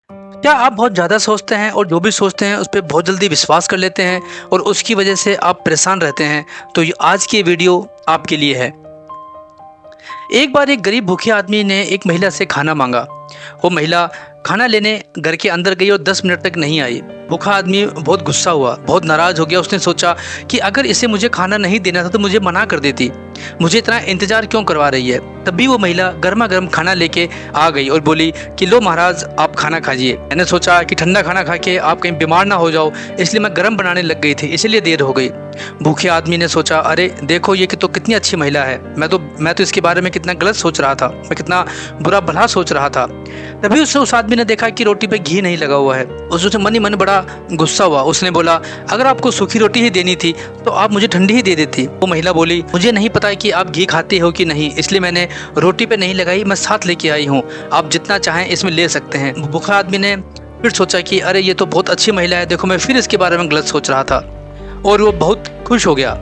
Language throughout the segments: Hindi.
क्या आप बहुत ज़्यादा सोचते हैं और जो भी सोचते हैं उस पे बहुत जल्दी विश्वास कर लेते हैं और उसकी वजह से आप परेशान रहते हैं? तो ये आज की वीडियो आपके लिए है। एक बार एक गरीब भूखे आदमी ने एक महिला से खाना मांगा। वो महिला खाना लेने घर के अंदर गई और 10 मिनट तक नहीं आई। भूखा आदमी बहुत गुस्सा हुआ, बहुत नाराज हो गया। उसने सोचा कि अगर इसे मुझे खाना नहीं देना था तो मुझे मना कर देती, मुझे इतना इंतजार क्यों करवा रही है। तभी वो महिला गर्मा गर्म खाना लेके आ गई और बोली कि लो महाराज, आप खाना खाइए। मैंने सोचा कि ठंडा खाना खा के आप कहीं बीमार ना हो जाओ, इसलिए मैं गर्म बनाने लग गई थी, इसलिए देर हो गई। भूखे आदमी ने सोचा, अरे देखो ये तो कितनी अच्छी महिला है, मैं तो इसके बारे में कितना गलत सोच रहा था, मैं कितना बुरा भला सोच रहा था। तभी उस आदमी ने देखा कि रोटी पे घी नहीं लगा हुआ है। उससे मन ही मन बड़ा गुस्सा हुआ। उसने बोला, अगर आपको सूखी रोटी ही देनी थी तो आप मुझे ठंडी ही दे देती। वो महिला बोली, मुझे नहीं पता कि आप घी खाते हो कि नहीं, इसलिए मैंने रोटी पे नहीं लगाई, मैं साथ लेके आई हूँ, आप जितना चाहें इसमें ले सकते हैं। भूखा आदमी ने फिर सोचा कि अरे ये तो बहुत अच्छी महिला है, देखो मैं फिर इसके बारे में गलत सोच रहा था, और वो बहुत खुश हो गया।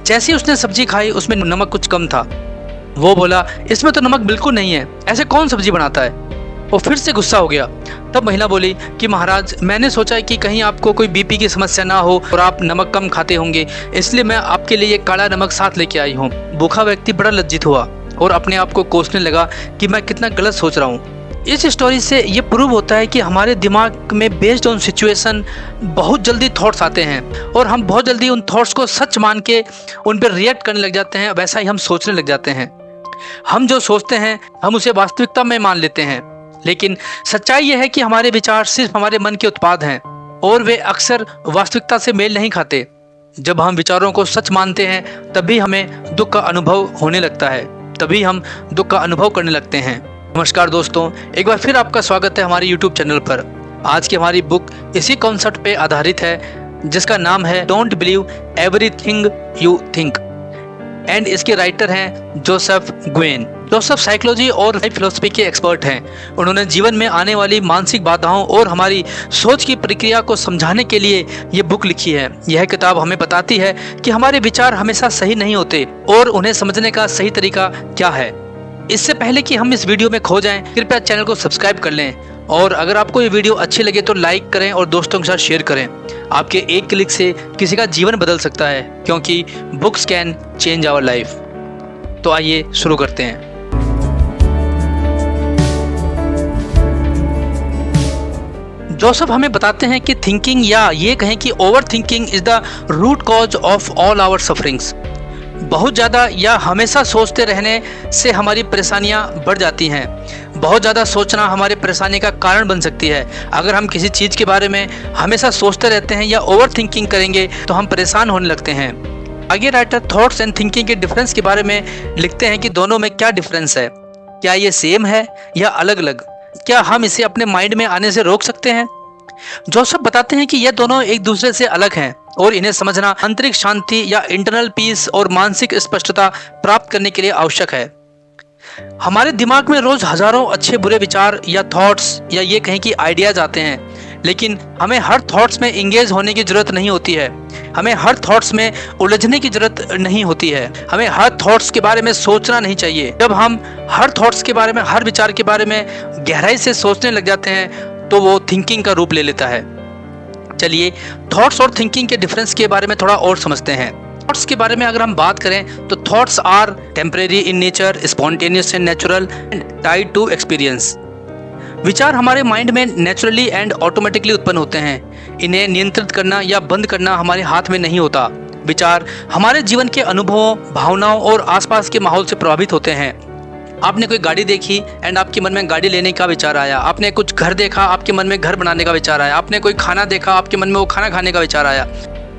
जैसे ही उसने सब्जी खाई उसमें नमक कुछ कम था। वो बोला, इसमें तो नमक बिल्कुल नहीं है, ऐसे कौन सब्जी बनाता है। वो फिर से गुस्सा हो गया। तब महिला बोली कि महाराज, मैंने सोचा कि कहीं आपको कोई बीपी की समस्या ना हो और आप नमक कम खाते होंगे, इसलिए मैं आपके लिए काला नमक साथ लेके आई हूँ। भूखा व्यक्ति बड़ा लज्जित हुआ और अपने आप को कोसने लगा कि मैं कितना गलत सोच रहा हूँ। इस स्टोरी से ये प्रूव होता है कि हमारे दिमाग में बेस्ड ऑन सिचुएशन बहुत जल्दी थॉट्स आते हैं और हम बहुत जल्दी उन थॉट्स को सच मान के उन पर रिएक्ट करने लग जाते हैं। वैसा ही हम सोचने लग जाते हैं। हम जो सोचते हैं हम उसे वास्तविकता में मान लेते हैं, लेकिन सच्चाई यह है कि हमारे विचार सिर्फ हमारे मन के उत्पाद हैं और वे अक्सर वास्तविकता से मेल नहीं खाते। जब हम विचारों को सच मानते हैं तभी हमें दुख का अनुभव होने लगता है, तभी हम दुख का अनुभव करने लगते हैं। नमस्कार दोस्तों, एक बार फिर आपका स्वागत है हमारे YouTube चैनल पर। आज की हमारी बुक इसी कॉन्सेप्ट पे आधारित है जिसका नाम है don't believe everything you think, and इसके राइटर हैं जोसेफ ग्वेन। जोसेफ साइकोलॉजी और लाइफ फिलॉसफी के एक्सपर्ट हैं। उन्होंने जीवन में आने वाली मानसिक बाधाओं और हमारी सोच की प्रक्रिया को समझाने के लिए ये बुक लिखी है। यह किताब हमें बताती है कि हमारे विचार हमेशा सही नहीं होते और उन्हें समझने का सही तरीका क्या है। इससे पहले कि हम इस वीडियो में खो जाएं, कृपया चैनल को सब्सक्राइब कर लें और अगर आपको ये वीडियो अच्छी लगे तो लाइक करें और दोस्तों के साथ शेयर करें। आपके एक क्लिक से किसी का जीवन बदल सकता है, क्योंकि books can change our life. तो आइए शुरू करते हैं। जोसेफ हमें बताते हैं कि थिंकिंग, या ये कहें कि over thinking is the root cause of all our sufferings. बहुत ज़्यादा या हमेशा सोचते रहने से हमारी परेशानियां बढ़ जाती हैं। बहुत ज़्यादा सोचना हमारी परेशानी का कारण बन सकती है। अगर हम किसी चीज़ के बारे में हमेशा सोचते रहते हैं या ओवर थिंकिंग करेंगे तो हम परेशान होने लगते हैं। आगे राइटर थॉट्स एंड थिंकिंग के डिफरेंस के बारे में लिखते हैं कि दोनों में क्या डिफरेंस है, क्या ये सेम है या अलग अलग, क्या हम इसे अपने माइंड में आने से रोक सकते हैं। जोसेफ बताते हैं कि ये दोनों एक दूसरे से अलग हैं और इन्हें समझना आंतरिक शांति या इंटरनल पीस और मानसिक स्पष्टता प्राप्त करने के लिए आवश्यक है। हमारे दिमाग में रोज हजारों अच्छे बुरे विचार या थॉट्स या ये कहें कि आइडियाज आते हैं, लेकिन हमें हर थॉट्स में इंगेज होने की जरूरत नहीं होती है। हमें हर थॉट्स में उलझने की जरूरत नहीं होती है। हमें हर थॉट्स के बारे में सोचना नहीं चाहिए। जब हम हर थॉट्स के बारे में, हर विचार के बारे में गहराई से सोचने लग जाते हैं तो वो थिंकिंग का रूप ले लेता है। चलिए थॉट्स और थिंकिंग के डिफरेंस के बारे में थोड़ा और समझते हैं। थॉट्स के बारे में अगर हम बात करें तो thoughts are temporary in nature, spontaneous and natural and tied to experience. विचार हमारे माइंड में नेचुरली एंड ऑटोमेटिकली उत्पन्न होते हैं। इन्हें नियंत्रित करना या बंद करना हमारे हाथ में नहीं होता। विचार हमारे जीवन के अनुभवों, भावनाओं और आसपास के माहौल से प्रभावित होते हैं। आपने कोई गाड़ी देखी एंड आपके मन में गाड़ी लेने का विचार आया। आपने कुछ घर देखा, आपके मन में घर बनाने का विचार आया। आपने कोई खाना देखा, आपके मन में वो खाना खाने का विचार आया।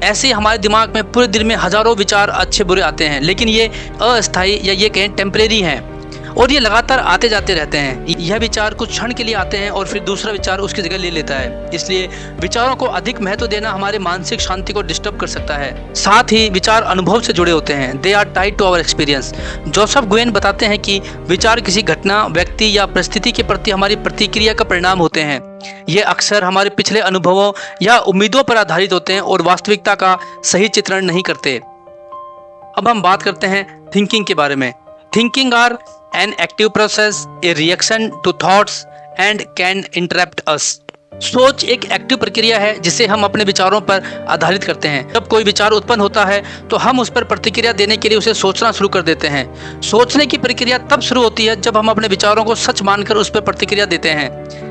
ऐसे ही हमारे दिमाग में पूरे दिन में हजारों विचार अच्छे बुरे आते हैं, लेकिन ये अस्थायी या ये कहें टेम्परेरी हैं और ये लगातार आते जाते रहते हैं। यह विचार कुछ क्षण के लिए आते हैं और फिर दूसरा विचार उसकी जगह ले लेता है। इसलिए विचारों को अधिक महत्व देना हमारे मानसिक शांति को डिस्टर्ब कर सकता है। साथ ही विचार अनुभव से जुड़े होते हैं। They are tied to our experience. Joseph Nguyen बताते हैं कि विचार किसी घटना, व्यक्ति या परिस्थिति के प्रति हमारी प्रतिक्रिया का परिणाम होते हैं। ये अक्सर हमारे पिछले अनुभवों या उम्मीदों पर आधारित होते हैं और वास्तविकता का सही चित्रण नहीं करते। अब हम बात करते हैं थिंकिंग के बारे में। Thinking are an active process, a reaction to thoughts and can interrupt us. सोच एक एक्टिव प्रक्रिया है जिसे हम अपने विचारों पर आधारित करते हैं। जब कोई विचार उत्पन्न होता है तो हम उस पर प्रतिक्रिया देने के लिए उसे सोचना शुरू कर देते हैं। सोचने की प्रक्रिया तब शुरू होती है जब हम अपने विचारों को सच मानकर उस पर प्रतिक्रिया देते हैं।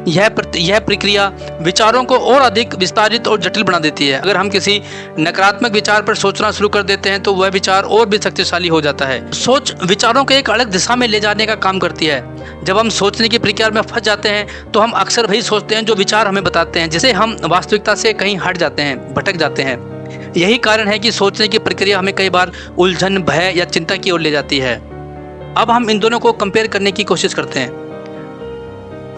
यह प्रक्रिया विचारों को और अधिक विस्तारित और जटिल बना देती है। अगर हम किसी नकारात्मक विचार पर सोचना शुरू कर देते हैं तो वह विचार और भी शक्तिशाली हो जाता है। सोच विचारों को एक अलग दिशा में ले जाने का काम करती है। जब हम सोचने की प्रक्रिया में फंस जाते हैं तो हम अक्सर वही सोचते हैं जो विचार हमें बताते हैं, जिससे हम वास्तविकता से कहीं हट जाते हैं, भटक जाते हैं। यही कारण है कि सोचने की प्रक्रिया हमें कई बार उलझन, भय या चिंता की ओर ले जाती है। अब हम इन दोनों को कंपेयर करने की कोशिश करते हैं।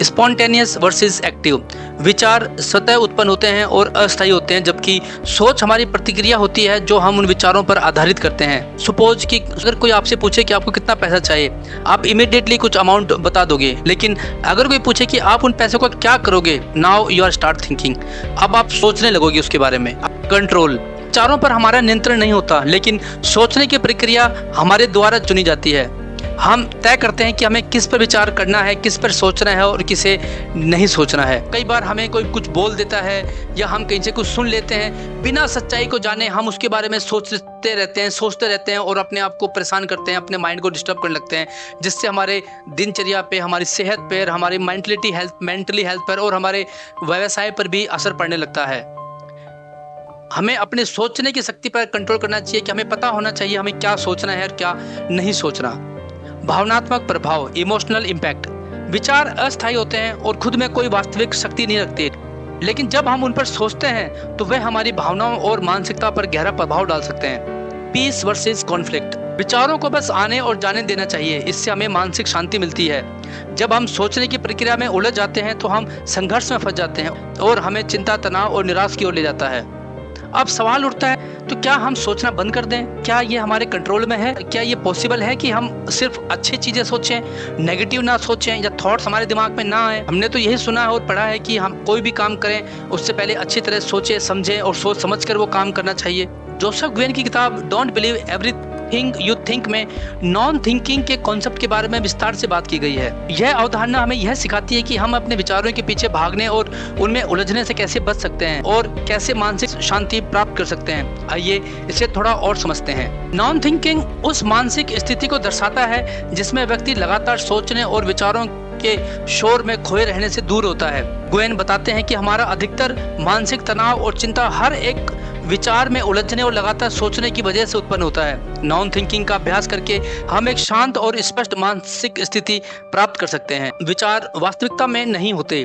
Spontaneous versus active. विचार स्वतः उत्पन्न होते हैं और अस्थायी होते हैं, जबकि सोच हमारी प्रतिक्रिया होती है जो हम उन विचारों पर आधारित करते हैं। सपोज कि अगर कोई आपसे पूछे कि आपको कितना पैसा चाहिए, आप इमीडिएटली कुछ अमाउंट बता दोगे। लेकिन अगर कोई पूछे कि आप उन पैसों का क्या करोगे, now you are start thinking. अब आप सोचने लगोगे उसके बारे में। कंट्रोल। विचारों पर हमारा नियंत्रण नहीं होता, लेकिन सोचने की प्रक्रिया हमारे द्वारा चुनी जाती है। हम तय करते हैं कि हमें किस पर विचार करना है, किस पर सोचना है और किसे नहीं सोचना है। कई बार हमें कोई कुछ बोल देता है या हम कहीं से कुछ सुन लेते हैं, बिना सच्चाई को जाने हम उसके बारे में सोचते रहते हैं और अपने आप को परेशान करते हैं, अपने माइंड को डिस्टर्ब करने लगते हैं, जिससे हमारे दिनचर्या पे, हमारी सेहत पर, हमारी मेंटली हेल्थ पर और हमारे व्यवसाय पर भी असर पड़ने लगता है। हमें अपने सोचने की शक्ति पर कंट्रोल करना चाहिए कि हमें पता होना चाहिए हमें क्या सोचना है और क्या नहीं सोचना। भावनात्मक प्रभाव, इमोशनल इम्पैक्ट। विचार अस्थायी होते हैं और खुद में कोई वास्तविक शक्ति नहीं रखते, लेकिन जब हम उन पर सोचते हैं तो वे हमारी भावनाओं और मानसिकता पर गहरा प्रभाव डाल सकते हैं। Peace versus conflict. विचारों को बस आने और जाने देना चाहिए, इससे हमें मानसिक शांति मिलती है। जब हम सोचने की प्रक्रिया में उलझ जाते हैं तो हम संघर्ष में फंस जाते हैं और हमें चिंता, तनाव और निराश की ओर ले जाता है। अब सवाल उठता है, तो क्या हम सोचना बंद कर दें? क्या ये हमारे कंट्रोल में है? क्या ये पॉसिबल है कि हम सिर्फ अच्छी चीजें सोचें, नेगेटिव ना सोचें या थॉट्स हमारे दिमाग में ना आए? हमने तो यही सुना है और पढ़ा है कि हम कोई भी काम करें उससे पहले अच्छी तरह सोचें, समझें और सोच समझ कर वो काम करना चाहिए। जोसेफ ग्वेन की किताब don't believe everything you think में नॉन थिंकिंग के कॉन्सेप्ट के बारे में विस्तार से बात की गई है। यह अवधारणा हमें यह सिखाती है कि हम अपने विचारों के पीछे भागने और उनमें उलझने से कैसे बच सकते हैं और कैसे मानसिक शांति प्राप्त कर सकते हैं। आइए इसे थोड़ा और समझते हैं। नॉन थिंकिंग उस मानसिक स्थिति को दर्शाता है जिसमें व्यक्ति लगातार सोचने और विचारों के शोर में खोए रहने से दूर होता है। ग्वेन बताते हैं कि हमारा अधिकतर मानसिक तनाव और चिंता हर एक विचार में उलझने और लगातार सोचने की वजह से उत्पन्न होता है। नॉन थिंकिंग का अभ्यास करके हम एक शांत और स्पष्ट मानसिक स्थिति प्राप्त कर सकते हैं। विचार वास्तविकता में नहीं होते।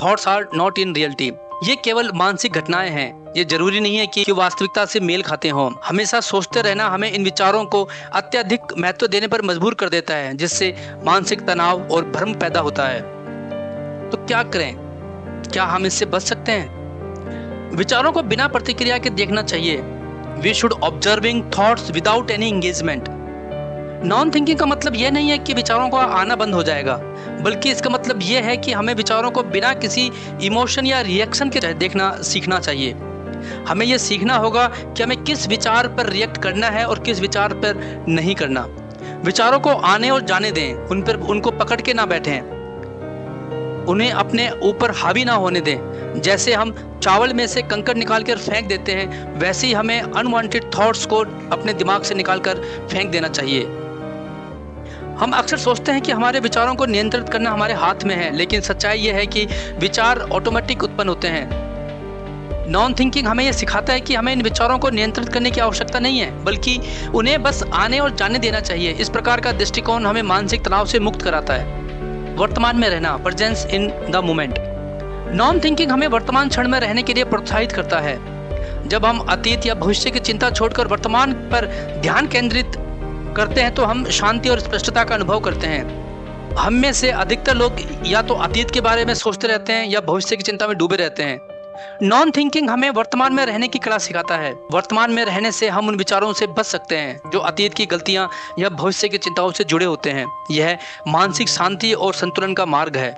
Thoughts are not in reality. ये केवल मानसिक घटनाएं हैं। ये जरूरी नहीं है कि वास्तविकता से मेल खाते हों। हमेशा सोचते रहना हमें इन विचारों को अत्यधिक महत्व देने पर मजबूर कर देता है, जिससे मानसिक तनाव और भ्रम पैदा होता है। तो क्या करें? क्या हम इससे बच सकते हैं? विचारों को बिना प्रतिक्रिया के देखना चाहिए। We should observing thoughts without any engagement. Non thinking का मतलब यह नहीं है कि विचारों का आना बंद हो जाएगा, बल्कि इसका मतलब यह है कि हमें विचारों को बिना किसी इमोशन या रिएक्शन के देखना सीखना चाहिए। हमें यह सीखना होगा कि हमें किस विचार पर रिएक्ट करना है और किस विचार पर नहीं करना। विचारों को आने और जाने दें, उनको पकड़ के ना बैठें, उन्हें अपने ऊपर हावी ना होने दें। जैसे हम चावल में से कंकड़ निकाल कर फेंक देते हैं, वैसे ही हमें अनवांटेड थॉट्स को अपने दिमाग से निकालकर फेंक देना चाहिए। हम अक्सर सोचते हैं कि हमारे विचारों को नियंत्रित करना हमारे हाथ में है, लेकिन सच्चाई यह है कि विचार ऑटोमेटिक उत्पन्न होते हैं। नॉन थिंकिंग हमें यह सिखाता है कि हमें इन विचारों को नियंत्रित करने की आवश्यकता नहीं है, बल्कि उन्हें बस आने और जाने देना चाहिए। इस प्रकार का दृष्टिकोण हमें मानसिक तनाव से मुक्त कराता है। वर्तमान में रहना, presence in the moment. Non thinking हमें वर्तमान क्षण में रहने के लिए प्रोत्साहित करता है। जब हम अतीत या भविष्य की चिंता छोड़कर वर्तमान पर ध्यान केंद्रित करते हैं तो हम शांति और स्पष्टता का अनुभव करते हैं। हम में से अधिकतर लोग या तो अतीत के बारे में सोचते रहते हैं या भविष्य की चिंता में डूबे रहते हैं। नॉन थिंकिंग हमें वर्तमान में रहने की कला सिखाता है। वर्तमान में रहने से हम उन विचारों से बच सकते हैं जो अतीत की गलतियां या भविष्य की चिंताओं से जुड़े होते हैं। यह मानसिक शांति और संतुलन का मार्ग है।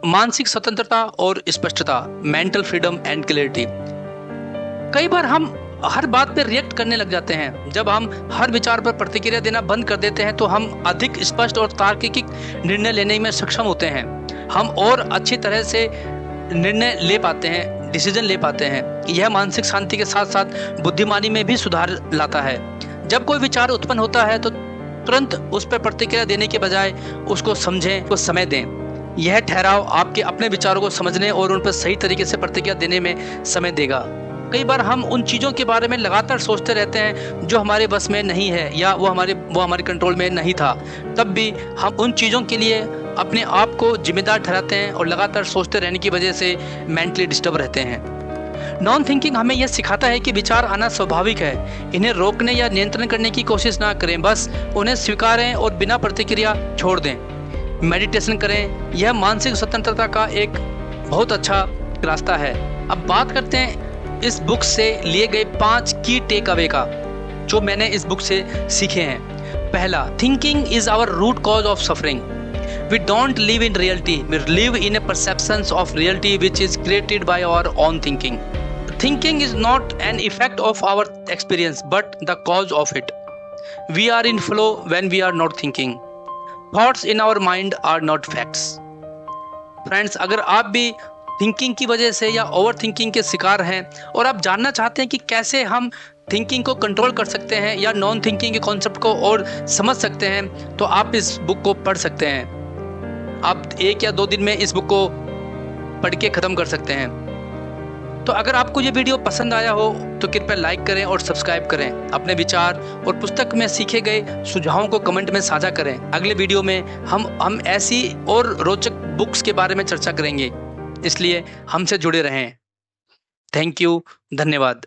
मानसिक स्वतंत्रता और स्पष्टता, मेंटल फ्रीडम एंड क्लैरिटी। कई बार हम हर बात पे रिएक्ट करने लग जाते हैं। जब हम हर विचार पर प्रतिक्रिया देना बंद कर देते हैं तो हम अधिक स्पष्ट और तार्किक निर्णय लेने में सक्षम होते हैं। हम और अच्छी तरह से निर्णय ले पाते हैं, डिसीजन ले पाते हैं। यह मानसिक शांति के साथ साथ बुद्धिमानी में भी सुधार लाता है। जब कोई विचार उत्पन्न होता है तो तुरंत उस पर प्रतिक्रिया देने के बजाय उसको समझें, उसको समय दें। यह ठहराव आपके अपने विचारों को समझने और उन पर सही तरीके से प्रतिक्रिया देने में समय देगा। कई बार हम उन चीज़ों के बारे में लगातार सोचते रहते हैं जो हमारे बस में नहीं है या वो हमारे कंट्रोल में नहीं था। तब भी हम उन चीज़ों के लिए अपने आप को जिम्मेदार ठहराते हैं और लगातार सोचते रहने की वजह से मेंटली डिस्टर्ब रहते हैं। नॉन थिंकिंग हमें यह सिखाता है कि विचार आना स्वाभाविक है। इन्हें रोकने या नियंत्रण करने की कोशिश ना करें, बस उन्हें स्वीकारें और बिना प्रतिक्रिया छोड़ दें। मेडिटेशन करें, यह मानसिक स्वतंत्रता का एक बहुत अच्छा रास्ता है। अब बात करते हैं इस बुक से लिए गए 5 की टेक अवे का, जो मैंने इस बुक से सीखे हैं। पहला, thinking is our root cause of suffering. We don't live in reality, we live in a perceptions of reality which is created by our own thinking. Thinking is not an effect of our experience but the cause of it. We are in flow when we are not thinking. Thoughts in our mind are not facts. Friends, अगर आप भी थिंकिंग की वजह से या ओवर थिंकिंग के शिकार हैं और आप जानना चाहते हैं कि कैसे हम थिंकिंग को कंट्रोल कर सकते हैं या नॉन थिंकिंग के कॉन्सेप्ट को और समझ सकते हैं, तो आप इस बुक को पढ़ सकते हैं। आप 1 या 2 दिन में इस बुक को पढ़ के ख़त्म कर सकते हैं। तो अगर आपको ये वीडियो पसंद आया हो तो कृपया लाइक करें और सब्सक्राइब करें। अपने विचार और पुस्तक में सीखे गए सुझावों को कमेंट में साझा करें। अगले वीडियो में हम ऐसी और रोचक बुक्स के बारे में चर्चा करेंगे, इसलिए हमसे जुड़े रहें। थैंक यू, धन्यवाद।